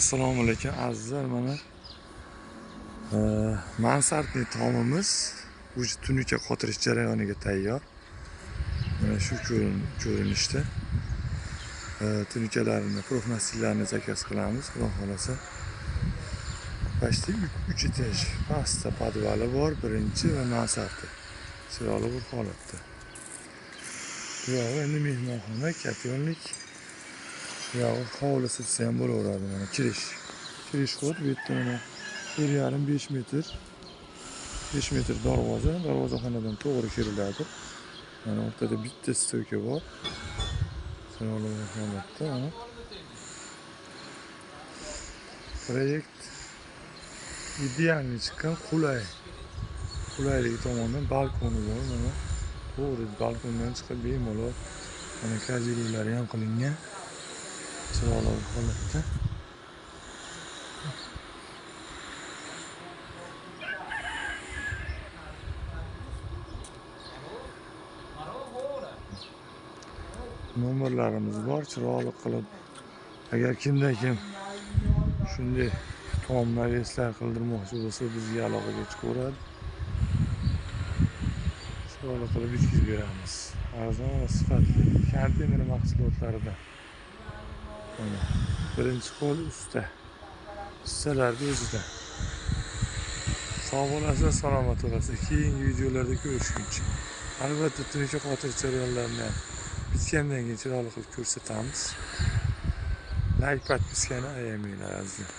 Assalomu alaykum azizlar, mana mansardli tomimiz o'sha tunuka qotirish jarayoniga tayyor. Mana shu ko'rinishda tunukalarini, profnasillarni zakaz qilamiz, xudo xolasa. Почти 3 etaj pastda podvali bor, birinchi va mansardi. Chiroyli bir holatda. Bu yo'q, endi mehmonxona, katyonlik. Yağır hovlisi desa ham bo'laveradi. Mana kirish xod bu yerda mana 1,5 metr 5 metr darvozaxonadan to'g'ri kiriladi. Mana o'rtada bitta stoyka bor. Chiroyli holatda mana proyekt idealni chiqqan, qulaylik tomonidan balkoni bor. Mana to'g'ri balkondan chiqib bemalol mana kajilovlari ham qilingan. Chiroyli holatda. Nomerlarimiz bor, chiroyli qilib. Agar kim shunday tomlar eslar qildirmoqchi bo'lsa, bizga aloqaga chiqaveradi. Chiroyli qilib bitkizib beramiz. Arzon va sifatli konteyner mahsulotlaridan. Mana birinchi qo'l ustalarning o'zida. Sog' bo'lasiz, salomat bo'lasiz. Keyingi videolarda ko'rishguncha. Albatta tunuka qotirish jarayonlarini bitgandan keyin chiroyli qilib ko'rsatamiz. Like, podpiskani ayamanglar azizlar.